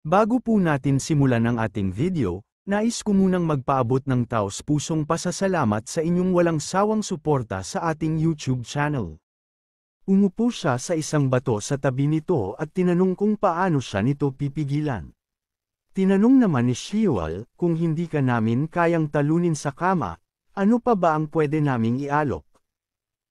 Bago po natin simulan ang ating video, nais ko munang magpaabot ng taos-pusong pasasalamat sa inyong walang sawang suporta sa ating YouTube channel. Umupo siya sa isang bato sa tabi nito at tinanong kung paano siya nito pipigilan. Tinanong naman ni Shiwal, kung hindi ka namin kayang talunin sa kama, ano pa ba ang pwede naming ialok?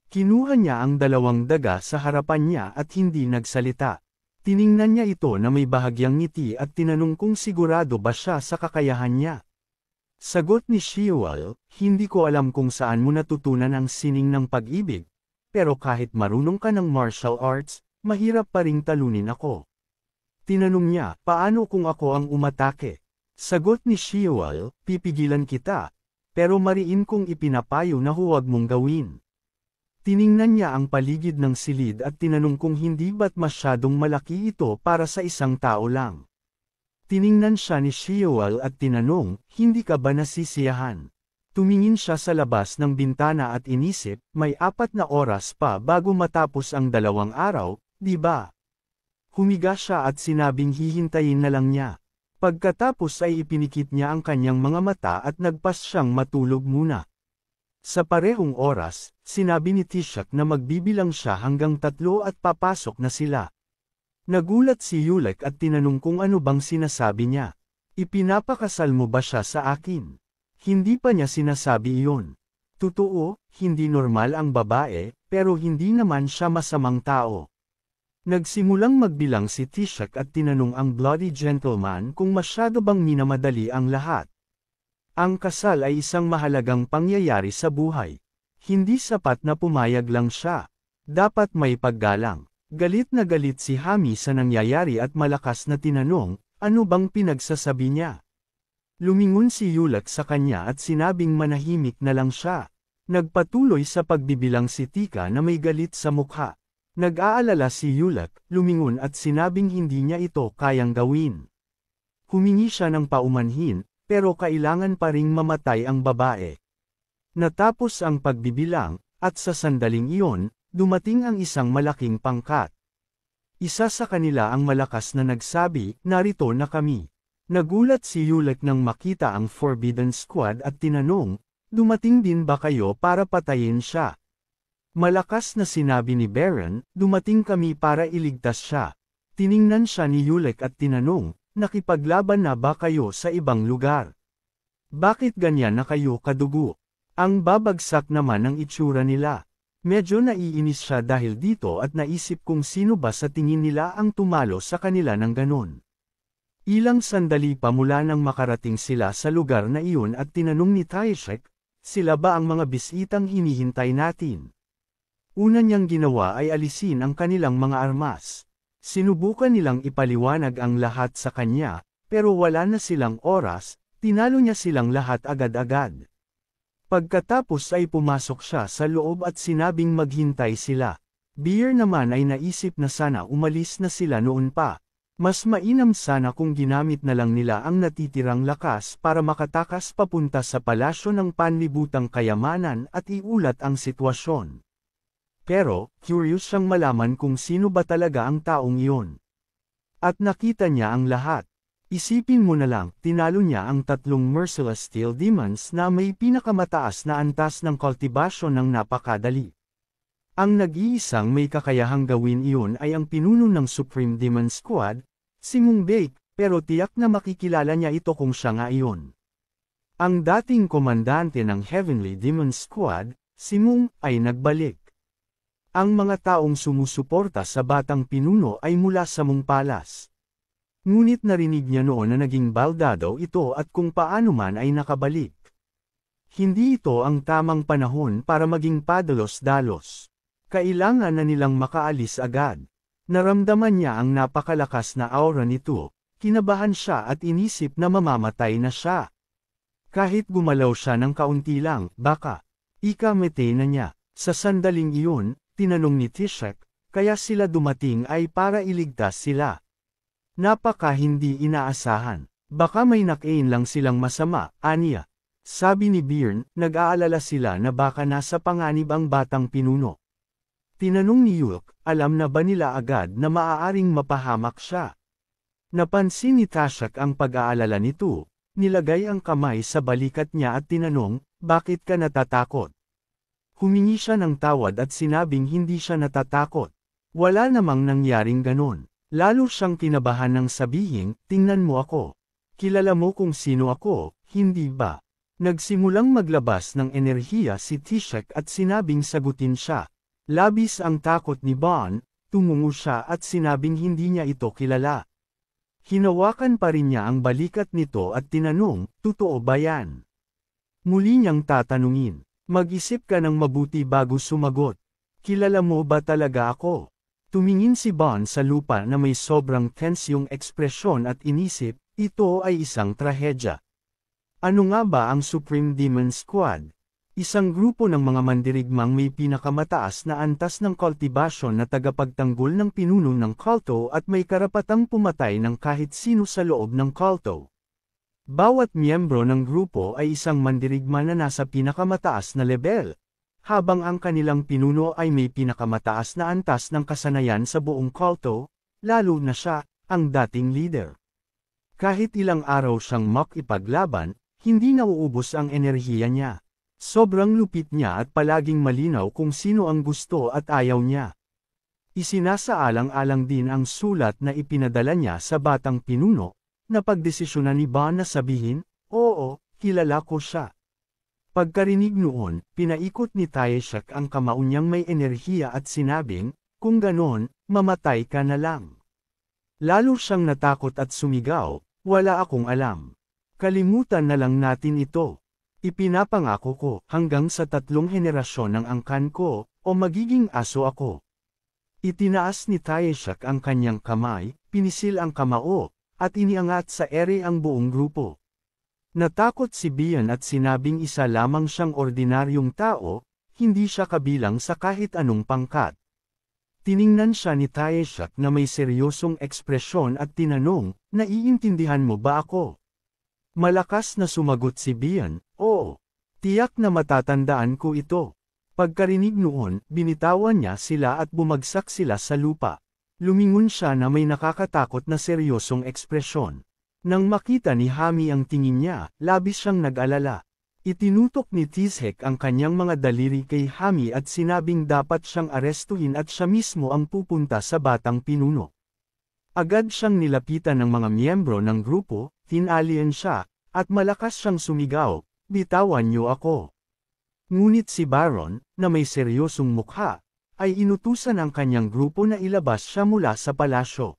Kinuha niya ang dalawang daga sa harapan niya at hindi nagsalita. Tiningnan niya ito na may bahagyang ngiti at tinanong kung sigurado ba siya sa kakayahan niya. Sagot ni Shiwal, hindi ko alam kung saan mo natutunan ang sining ng pag-ibig, pero kahit marunong ka ng martial arts, mahirap pa ring talunin ako. Tinanong niya, paano kung ako ang umatake? Sagot ni Shiwal, pipigilan kita, pero mariin kong ipinapayo na huwag mong gawin. Tiningnan niya ang paligid ng silid at tinanong kung hindi ba't masyadong malaki ito para sa isang tao lang. Tiningnan siya ni Shiwal at tinanong, hindi ka ba nasisiyahan? Tumingin siya sa labas ng bintana at inisip, may 4 na oras pa bago matapos ang 2 araw, di ba? Humiga siya at sinabing hihintayin na lang niya. Pagkatapos ay ipinikit niya ang kanyang mga mata at nagpas siyang matulog muna. Sa parehong oras, sinabi ni Tishak na magbibilang siya hanggang 3 at papasok na sila. Nagulat si Yulek at tinanong kung ano bang sinasabi niya. Ipinapakasal mo ba siya sa akin? Hindi pa niya sinasabi iyon. Totoo, hindi normal ang babae, pero hindi naman siya masamang tao. Nagsimulang magbilang si Tishak at tinanong ang bloody gentleman kung masyado bang minamadali ang lahat. Ang kasal ay isang mahalagang pangyayari sa buhay. Hindi sapat na pumayag lang siya. Dapat may paggalang. Galit na galit si Hami sa nangyayari at malakas na tinanong, ano bang pinagsasabi niya? Lumingon si Yulek sa kanya at sinabing manahimik na lang siya. Nagpatuloy sa pagbibilang si Tika na may galit sa mukha. Nag-aalala si Yulek, lumingon at sinabing hindi niya ito kayang gawin. Humingi siya ng paumanhin, pero kailangan pa ring mamatay ang babae. Natapos ang pagbibilang, at sa sandaling iyon, dumating ang isang malaking pangkat. Isa sa kanila ang malakas na nagsabi, narito na kami. Nagulat si Yulek nang makita ang Forbidden Squad at tinanong, dumating din ba kayo para patayin siya? Malakas na sinabi ni Baron, dumating kami para iligtas siya. Tiningnan siya ni Yulek at tinanong, nakipaglaban na ba kayo sa ibang lugar? Bakit ganyan na kayo kadugo? Ang babagsak naman ang itsura nila. Medyo naiinis siya dahil dito at naisip kung sino ba sa tingin nila ang tumalo sa kanila ng ganon. Ilang sandali pa mula nang makarating sila sa lugar na iyon at tinanong ni Taishek, sila ba ang mga bisitang hinihintay natin? Una niyang ginawa ay alisin ang kanilang mga armas. Sinubukan nilang ipaliwanag ang lahat sa kanya, pero wala na silang oras, tinalo niya silang lahat agad-agad. Pagkatapos ay pumasok siya sa loob at sinabing maghintay sila. Beer naman ay naisip na sana umalis na sila noon pa. Mas mainam sana kung ginamit na lang nila ang natitirang lakas para makatakas papunta sa palasyo ng panlibutang kayamanan at iulat ang sitwasyon. Pero, curious siyang malaman kung sino ba talaga ang taong iyon. At nakita niya ang lahat. Isipin mo na lang, tinalo niya ang 3 merciless steel demons na may pinakamataas na antas ng kultibasyon ng napakadali. Ang nag-iisang may kakayahang gawin iyon ay ang pinuno ng Supreme Demon Squad, si Mungbake, pero tiyak na makikilala niya ito kung siya nga iyon. Ang dating komandante ng Heavenly Demon Squad, si Mung, ay nagbalik. Ang mga taong sumusuporta sa batang pinuno ay mula sa Mung Palace. Ngunit narinig niya noon na naging baldado ito at kung paano man ay nakabalik. Hindi ito ang tamang panahon para maging padalos-dalos. Kailangan na nilang makaalis agad. Naramdaman niya ang napakalakas na aura nito, kinabahan siya at inisip na mamamatay na siya. Kahit gumalaw siya ng kaunti lang, baka ikamete na niya. Sa sandaling iyon, tinanong ni Tishak, kaya sila dumating ay para iligtas sila. Napaka hindi inaasahan. Baka may nakain lang silang masama, aniya. Sabi ni Byrne, nag-aalala sila na baka nasa panganib ang batang pinuno. Tinanong ni Yulek, alam na ba nila agad na maaaring mapahamak siya? Napansin ni Tashak ang pag-aalala nito, nilagay ang kamay sa balikat niya at tinanong, bakit ka natatakot? Humingi siya ng tawad at sinabing hindi siya natatakot. Wala namang nangyaring ganon. Lalo siyang kinabahan ng sabihin, tingnan mo ako. Kilala mo kung sino ako, hindi ba? Nagsimulang maglabas ng enerhiya si Tashak at sinabing sagutin siya. Labis ang takot ni Bon, tumungo siya at sinabing hindi niya ito kilala. Hinawakan pa rin niya ang balikat nito at tinanong, totoo ba yan? Muli niyang tatanungin, mag-isip ka ng mabuti bago sumagot. Kilala mo ba talaga ako? Tumingin si Bon sa lupa na may sobrang tense yung ekspresyon at inisip, ito ay isang trahedya. Ano nga ba ang Supreme Demon Squad? Isang grupo ng mga mandirigmang may pinakamataas na antas ng kultibasyon na tagapagtanggol ng pinuno ng kulto at may karapatang pumatay ng kahit sino sa loob ng kulto. Bawat miyembro ng grupo ay isang mandirigma na nasa pinakamataas na level, habang ang kanilang pinuno ay may pinakamataas na antas ng kasanayan sa buong kulto, lalo na siya, ang dating leader. Kahit ilang araw siyang makipaglaban, hindi nauubos ang enerhiya niya. Sobrang lupit niya at palaging malinaw kung sino ang gusto at ayaw niya. Isinasaalang-alang din ang sulat na ipinadala niya sa batang pinuno, na pagdesisyonan ni Bon na sabihin, oo, kilala ko siya. Pagkarinig noon, pinaikot ni Tashak ang kamao niyang may enerhiya at sinabing, kung ganon, mamatay ka na lang. Lalo siyang natakot at sumigaw, wala akong alam. Kalimutan na lang natin ito. Ipinapangako ko, hanggang sa 3 henerasyon ng angkan ko, o magiging aso ako. Itinaas ni Tashak ang kanyang kamay, pinisil ang kamao, at iniangat sa ere ang buong grupo. Natakot si Bian at sinabing isa lamang siyang ordinaryong tao, hindi siya kabilang sa kahit anong pangkat. Tiningnan siya ni Tashak na may seryosong ekspresyon at tinanong, naiintindihan mo ba ako? Malakas na sumagot si Bian, oo. Tiyak na matatandaan ko ito. Pagkarinig noon, binitawan niya sila at bumagsak sila sa lupa. Lumingon siya na may nakakatakot na seryosong ekspresyon. Nang makita ni Hami ang tingin niya, labis siyang nag-alala. Itinutok ni Tashak ang kanyang mga daliri kay Hami at sinabing dapat siyang arestuhin at siya mismo ang pupunta sa batang pinuno. Agad siyang nilapitan ng mga miyembro ng grupo, tinalian siya, at malakas siyang sumigaw, bitawan niyo ako. Ngunit si Baron, na may seryosong mukha, ay inutusan ang kanyang grupo na ilabas siya mula sa palasyo.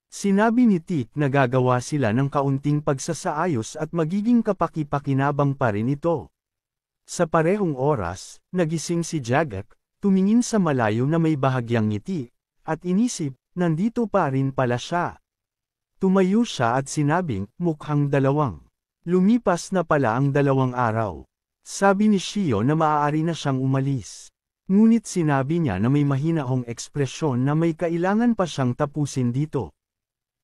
Sinabi ni Tik na gagawa sila ng kaunting pagsasaayos at magiging kapaki-pakinabang pa rin ito. Sa parehong oras, nagising si Jagak, tumingin sa malayo na may bahagyang ngiti, at inisip, nandito pa rin pala siya. Tumayo siya at sinabing, mukhang dalawang. Lumipas na pala ang 2 araw. Sabi ni Shio na maaari na siyang umalis. Ngunit sinabi niya na may mahinahong ekspresyon na may kailangan pa siyang tapusin dito.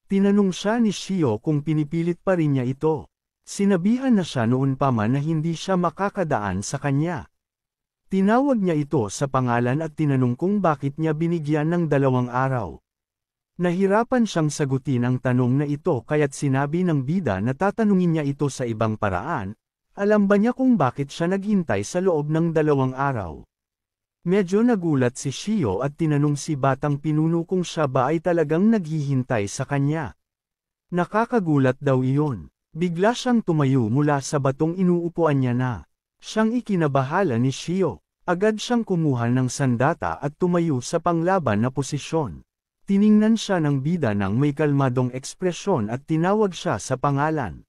Tinanong siya ni Shio kung pinipilit pa rin niya ito. Sinabihan na siya noon pa man na hindi siya makakadaan sa kanya. Tinawag niya ito sa pangalan at tinanong kung bakit niya binigyan ng 2 araw. Nahirapan siyang sagutin ang tanong na ito kaya't sinabi ng bida na tatanungin niya ito sa ibang paraan. Alam ba niya kung bakit siya naghintay sa loob ng 2 araw? Medyo nagulat si Shio at tinanong si batang pinuno kung siya ba ay talagang naghihintay sa kanya. Nakakagulat daw iyon. Bigla siyang tumayo mula sa batong inuupuan niya na. Siyang ikinabahala ni Shio. Agad siyang kumuha ng sandata at tumayo sa panglaban na posisyon. Tiningnan siya ng bida ng may kalmadong ekspresyon at tinawag siya sa pangalan.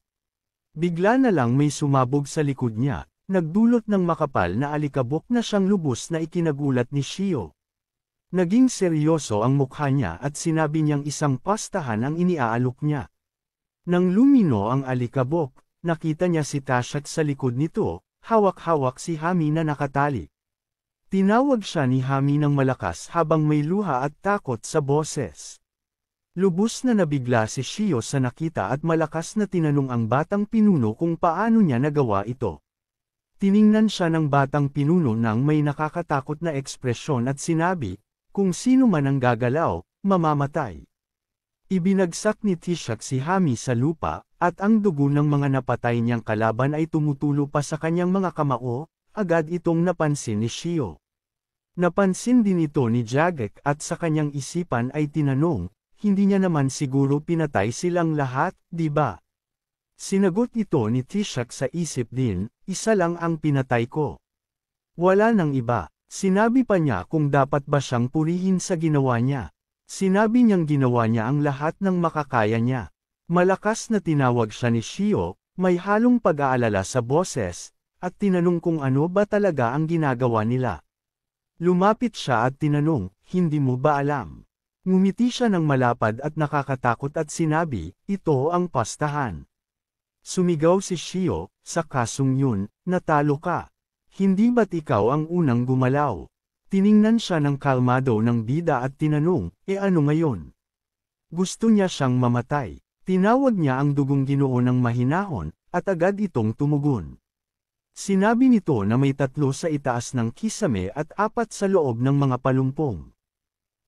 Bigla na lang may sumabog sa likod niya, nagdulot ng makapal na alikabok na siyang lubos na ikinagulat ni Shio. Naging seryoso ang mukha niya at sinabi niyang isang pastahan ang iniaalok niya. Nang lumino ang alikabok, nakita niya si Tashak sa likod nito, hawak-hawak si Hami na nakatali. Tinawag siya ni Hami ng malakas habang may luha at takot sa boses. Lubos na nabigla si Shio sa nakita at malakas na tinanong ang batang pinuno kung paano niya nagawa ito. Tiningnan siya ng batang pinuno nang may nakakatakot na ekspresyon at sinabi, kung sino man ang gagalaw, mamamatay. Ibinagsak ni Tishak si Hami sa lupa, at ang dugo ng mga napatay niyang kalaban ay tumutulo pa sa kanyang mga kamao, agad itong napansin ni Shio. Napansin din ito ni Jagat at sa kanyang isipan ay tinanong, hindi niya naman siguro pinatay silang lahat, di ba? Sinagot ito ni Tishak sa isip din, isa lang ang pinatay ko. Wala nang iba. Sinabi pa niya kung dapat ba siyang purihin sa ginawa niya. Sinabi niyang ginawa niya ang lahat ng makakaya niya. Malakas na tinawag siya ni Shio, may halong pag-aalala sa boses, at tinanong kung ano ba talaga ang ginagawa nila. Lumapit siya at tinanong, hindi mo ba alam? Ngumiti siya ng malapad at nakakatakot at sinabi, ito ang pastahan. Sumigaw si Shio, sa kasong yun, natalo ka. Hindi ba't ikaw ang unang gumalaw? Tiningnan siya ng kalmado ng bida at tinanong, ano ngayon? Gusto niya siyang mamatay. Tinawag niya ang dugong Ginoo ng mahinahon, at agad itong tumugon. Sinabi nito na may 3 sa itaas ng kisame at 4 sa loob ng mga palumpong.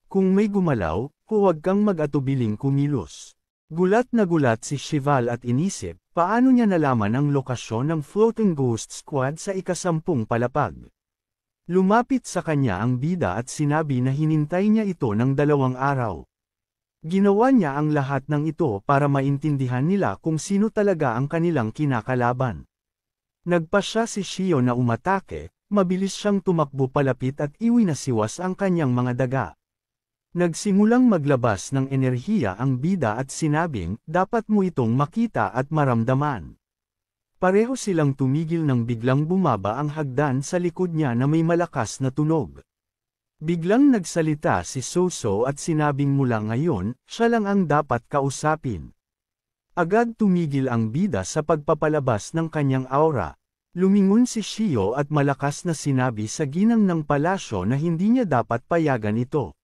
Kung may gumalaw, huwag kang mag-atubiling kumilos. Gulat na gulat si Shival at inisip, paano niya nalaman ang lokasyon ng Floating Ghost Squad sa ika-10 palapag. Lumapit sa kanya ang bida at sinabi na hinintay niya ito ng 2 araw. Ginawa niya ang lahat ng ito para maintindihan nila kung sino talaga ang kanilang kinakalaban. Nagpasya si Shio na umatake, mabilis siyang tumakbo palapit at iwinasiwas ang kanyang mga daga. Nagsimulang maglabas ng enerhiya ang bida at sinabing, dapat mo itong makita at maramdaman. Pareho silang tumigil nang biglang bumaba ang hagdan sa likod niya na may malakas na tunog. Biglang nagsalita si Soso at sinabing mula ngayon, siya lang ang dapat kausapin. Agad tumigil ang bida sa pagpapalabas ng kanyang aura. Lumingon si Shio at malakas na sinabi sa ginang ng palasyo na hindi niya dapat payagan ito.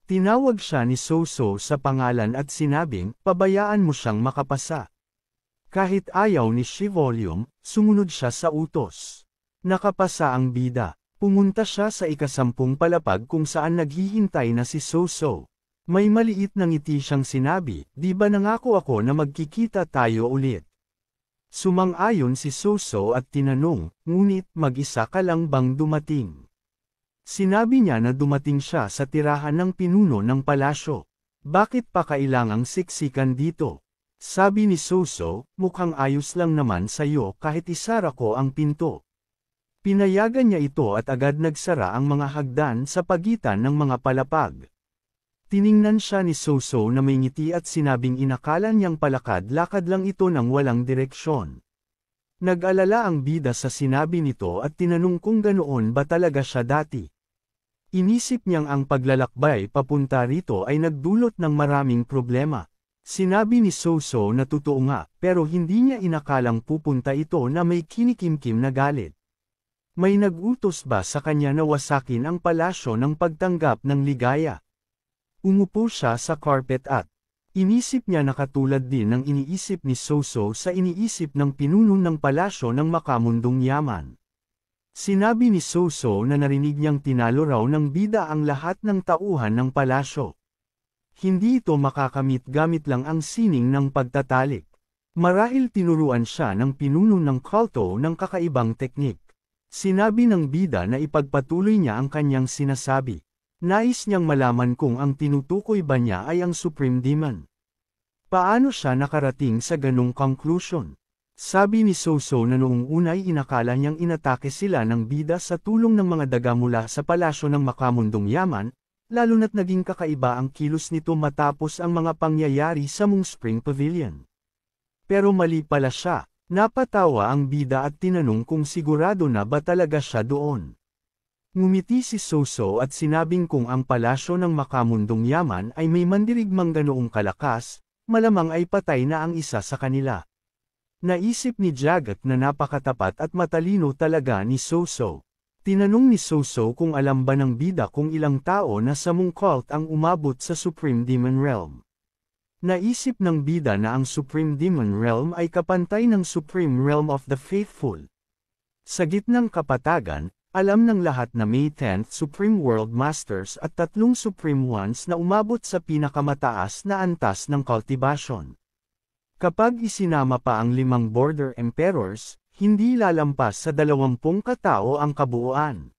Tinawag siya ni Soso sa pangalan at sinabing, pabayaan mo siyang makapasa. Kahit ayaw ni Shivolume, sumunod siya sa utos. Nakapasa ang bida. Pumunta siya sa ika-10 palapag kung saan naghihintay na si Soso. May maliit na ngiti siyang sinabi, di ba nangako ako na magkikita tayo ulit? Sumang-ayon si Soso at tinanong, ngunit mag-isa ka lang bang dumating? Sinabi niya na dumating siya sa tirahan ng pinuno ng palasyo. Bakit pa kailangang siksikan dito? Sabi ni Soso, mukhang ayos lang naman sa'yo kahit isara ko ang pinto. Pinayagan niya ito at agad nagsara ang mga hagdan sa pagitan ng mga palapag. Tiningnan siya ni Soso na may ngiti at sinabing inakala niyang palakad-lakad lang ito ng walang direksyon. Nag-alala ang bida sa sinabi nito at tinanong kung ganoon ba talaga siya dati. Inisip niyang ang paglalakbay papunta rito ay nagdulot ng maraming problema. Sinabi ni Soso na totoo nga, pero hindi niya inakalang pupunta ito na may kinikimkim na galit. May nag-utos ba sa kanya na wasakin ang palasyo ng pagtanggap ng ligaya? Umupo siya sa carpet at inisip niya na katulad din ng iniisip ni Soso sa iniisip ng pinuno ng palasyo ng makamundong yaman. Sinabi ni Soso na narinig niyang tinalo raw ng bida ang lahat ng tauhan ng palasyo. Hindi ito makakamit gamit lang ang sining ng pagtatalik. Marahil tinuruan siya ng pinuno ng kulto ng kakaibang teknik. Sinabi ng bida na ipagpatuloy niya ang kanyang sinasabi. Nais niyang malaman kung ang tinutukoy ba niya ay ang Supreme Demon. Paano siya nakarating sa ganong conclusion? Sabi ni Soso na noong unay inakala niyang inatake sila ng bida sa tulong ng mga daga mula sa palasyo ng makamundong yaman, lalo na't naging kakaiba ang kilos nito matapos ang mga pangyayari sa Moon Spring Pavilion. Pero mali pala siya, napatawa ang bida at tinanong kung sigurado na ba talaga siya doon. Ngumiti si Soso at sinabing kung ang palasyo ng makamundong yaman ay may mandirigmang ganoong kalakas, malamang ay patay na ang isa sa kanila. Naisip ni Jagat na napakatapat at matalino talaga ni Soso. Tinanong ni Soso kung alam ba ng bida kung ilang tao na sa Moon Cult ang umabot sa Supreme Demon Realm. Naisip ng bida na ang Supreme Demon Realm ay kapantay ng Supreme Realm of the Faithful. Sa gitnang kapatagan, Alam ng lahat na May 10th Supreme World Masters at 3 Supreme Ones na umabot sa pinakamataas na antas ng cultivation. Kapag isinama pa ang 5 Border Emperors, hindi lalampas sa 20 katao ang kabuuan.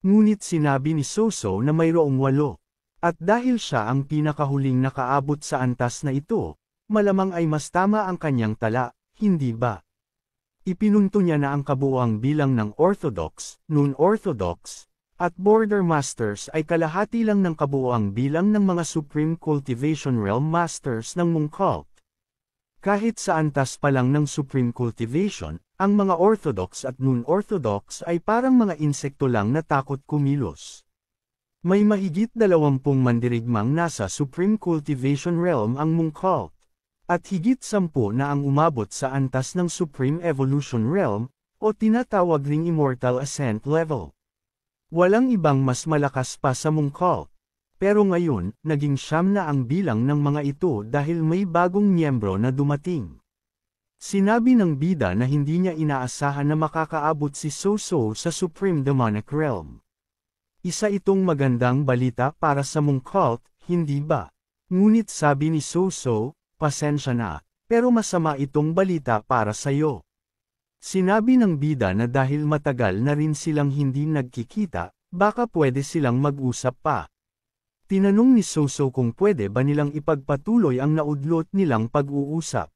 Ngunit sinabi ni Soso na mayroong 8. At dahil siya ang pinakahuling nakaabot sa antas na ito, malamang ay mas tama ang kanyang tala, hindi ba? Ipinunto niya na ang kabuuang bilang ng Orthodox, Non-Orthodox, at Border Masters ay kalahati lang ng kabuuang bilang ng mga Supreme Cultivation Realm Masters ng mong cult. Kahit sa antas pa lang ng Supreme Cultivation, ang mga Orthodox at Non-Orthodox ay parang mga insekto lang na takot kumilos. May mahigit 20 mandirigmang nasa Supreme Cultivation Realm ang mong cult. At higit 10 na ang umabot sa antas ng Supreme Evolution Realm, o tinatawag ring Immortal Ascent Level. Walang ibang mas malakas pa sa mong cult. Pero ngayon, naging 9 na ang bilang ng mga ito dahil may bagong miyembro na dumating. Sinabi ng bida na hindi niya inaasahan na makakaabot si Soso sa Supreme Demonic Realm. Isa itong magandang balita para sa mong cult, hindi ba? Ngunit sabi ni Soso, pasensya na, pero masama itong balita para sa'yo. Sinabi ng bida na dahil matagal na rin silang hindi nagkikita, baka pwede silang mag-usap pa. Tinanong ni Soso kung pwede ba nilang ipagpatuloy ang naudlot nilang pag-uusap.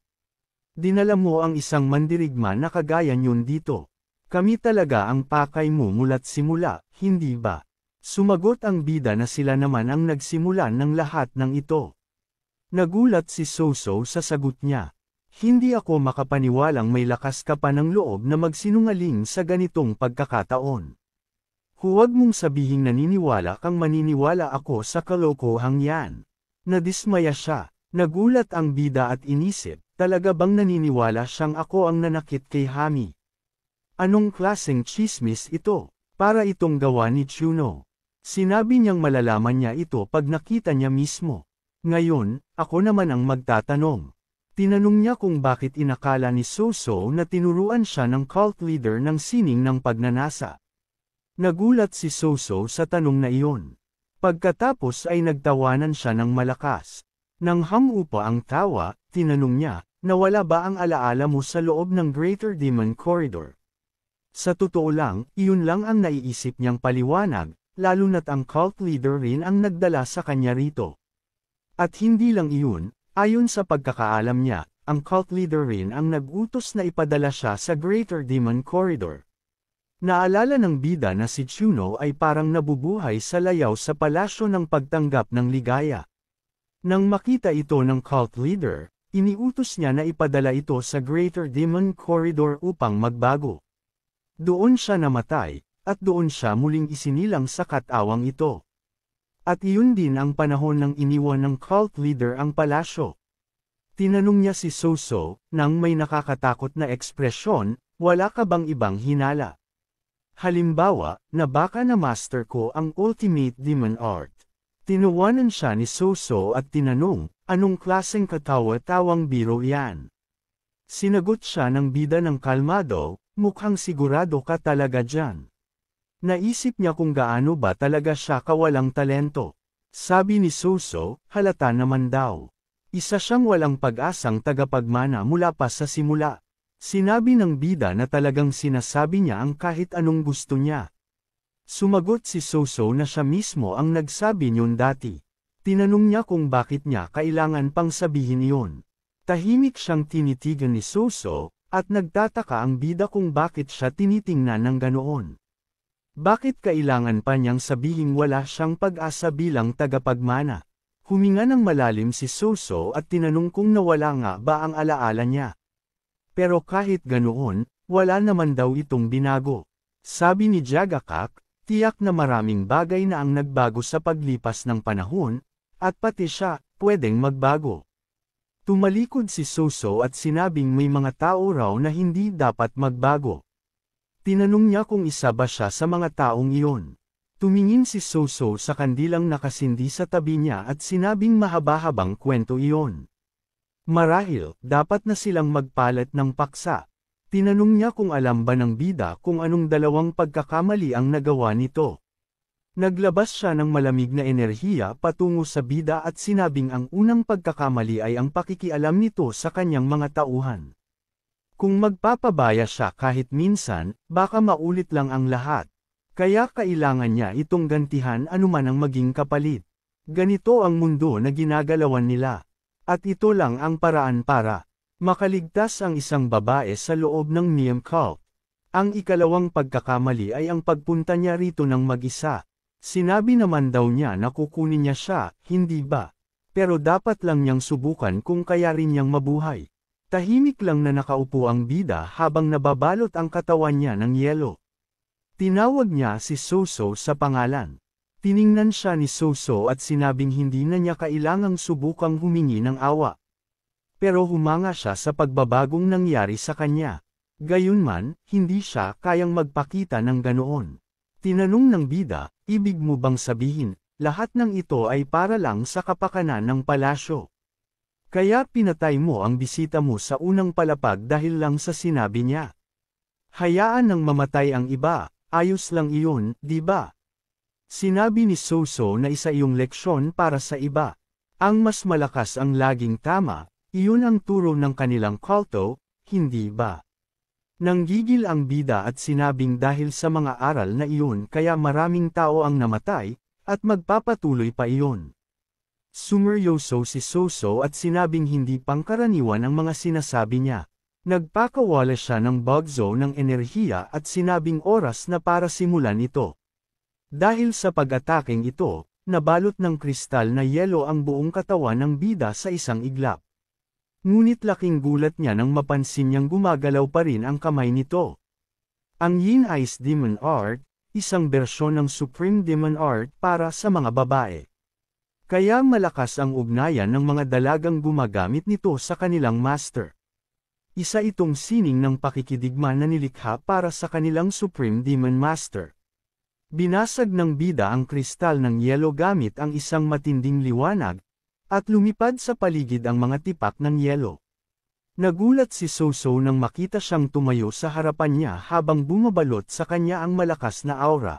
Dinala mo ang isang mandirigma na kagaya niyon dito. Kami talaga ang pakay mo mula't simula, hindi ba? Sumagot ang bida na sila naman ang nagsimulan ng lahat ng ito. Nagulat si Soso sa sagot niya. Hindi ako makapaniwalang may lakas ka pa ng loob na magsinungaling sa ganitong pagkakataon. Huwag mong sabihing naniniwala kang maniniwala ako sa kalokohang yan. Nadismaya siya. Nagulat ang bida at inisip, talaga bang naniniwala siyang ako ang nanakit kay Hami? Anong klaseng chismis ito? Para itong gawa ni Chuno. Sinabi niyang malalaman niya ito pag nakita niya mismo. Ngayon, ako naman ang magtatanong. Tinanong niya kung bakit inakala ni Soso na tinuruan siya ng cult leader ng sining ng pagnanasa. Nagulat si Soso sa tanong na iyon. Pagkatapos ay nagtawanan siya ng malakas. Nang hamupa ang tawa, tinanong niya, nawala ba ang alaala mo sa loob ng Greater Demon Corridor? Sa totoo lang, iyon lang ang naiisip niyang paliwanag, lalo na't ang cult leader rin ang nagdala sa kanya rito. At hindi lang iyon, ayon sa pagkakaalam niya, ang cult leader rin ang nag-utos na ipadala siya sa Greater Demon Corridor. Naalala ng bida na si Chuno ay parang nabubuhay sa layaw sa palasyo ng pagtanggap ng ligaya. Nang makita ito ng cult leader, iniutos niya na ipadala ito sa Greater Demon Corridor upang magbago. Doon siya namatay, at doon siya muling isinilang sa katawang ito. At iyon din ang panahon ng iniwan ng cult leader ang palasyo. Tinanong niya si Soso, nang may nakakatakot na ekspresyon, wala ka bang ibang hinala? Halimbawa, na baka na-master ko ang Ultimate Demon Art. Tinuwanan siya ni Soso at tinanong, anong klaseng katawa-tawang biro yan? Sinagot siya ng bida ng kalmado, mukhang sigurado ka talaga dyan. Naisip niya kung gaano ba talaga siya kawalang talento. Sabi ni Soso, halata naman daw. Isa siyang walang pag-asang tagapagmana mula pa sa simula. Sinabi ng bida na talagang sinasabi niya ang kahit anong gusto niya. Sumagot si Soso na siya mismo ang nagsabi niyon dati. Tinanong niya kung bakit niya kailangan pang sabihin iyon. Tahimik siyang tinitigan ni Soso, at nagtataka ang bida kung bakit siya tinitingnan ng ganoon. Bakit kailangan pa niyang sabihing wala siyang pag-asa bilang tagapagmana? Huminga ng malalim si Soso at tinanong kung nawala nga ba ang alaala niya. Pero kahit ganoon, wala naman daw itong binago. Sabi ni Jagakak, tiyak na maraming bagay na ang nagbago sa paglipas ng panahon, at pati siya, pwedeng magbago. Tumalikod si Soso at sinabing may mga tao raw na hindi dapat magbago. Tinanong niya kung isa ba siya sa mga taong iyon. Tumingin si Soso sa kandilang nakasindi sa tabi niya at sinabing mahaba-habang kwento iyon. Marahil, dapat na silang magpalit ng paksa. Tinanong niya kung alam ba ng bida kung anong dalawang pagkakamali ang nagawa nito. Naglabas siya ng malamig na enerhiya patungo sa bida at sinabing ang unang pagkakamali ay ang pakikialam nito sa kanyang mga tauhan. Kung magpapabaya siya kahit minsan, baka maulit lang ang lahat. Kaya kailangan niya itong gantihan anuman ang maging kapalit. Ganito ang mundo na ginagalawan nila. At ito lang ang paraan para makaligtas ang isang babae sa loob ng Miem cult. Ang ikalawang pagkakamali ay ang pagpunta niya rito ng mag-isa. Sinabi naman daw niya na kukunin niya siya, hindi ba? Pero dapat lang niyang subukan kung kaya rin niyang mabuhay. Tahimik lang na nakaupo ang bida habang nababalot ang katawan niya ng yelo. Tinawag niya si Soso sa pangalan. Tiningnan siya ni Soso at sinabing hindi na niya kailangang subukang humingi ng awa. Pero humanga siya sa pagbabagong nangyari sa kanya. Gayunman, hindi siya kayang magpakita ng ganoon. Tinanong ng bida, ibig mo bang sabihin, lahat ng ito ay para lang sa kapakanan ng palasyo? Kaya pinatay mo ang bisita mo sa unang palapag dahil lang sa sinabi niya. Hayaan nang mamatay ang iba, ayos lang iyon, di ba? Sinabi ni Soso na isa iyong leksyon para sa iba. Ang mas malakas ang laging tama, iyon ang turo ng kanilang kulto, hindi ba? Nanggigil ang bida at sinabing dahil sa mga aral na iyon kaya maraming tao ang namatay, at magpapatuloy pa iyon. Sumeryoso si Soso at sinabing hindi pangkaraniwan ang mga sinasabi niya. Nagpakawala siya ng bagzo ng enerhiya at sinabing oras na para simulan ito. Dahil sa pag-ataking ito, nabalot ng kristal na yelo ang buong katawan ng bida sa isang iglap. Ngunit laking gulat niya nang mapansin niyang gumagalaw pa rin ang kamay nito. Ang Yin Ice Demon Art, isang bersyon ng Supreme Demon Art para sa mga babae. Kaya malakas ang ugnayan ng mga dalagang gumagamit nito sa kanilang master. Isa itong sining ng pakikidigma na nilikha para sa kanilang Supreme Demon Master. Binasag ng bida ang kristal ng yelo gamit ang isang matinding liwanag, at lumipad sa paligid ang mga tipak ng yelo. Nagulat si Soso nang makita siyang tumayo sa harapan niya habang bumabalot sa kanya ang malakas na aura.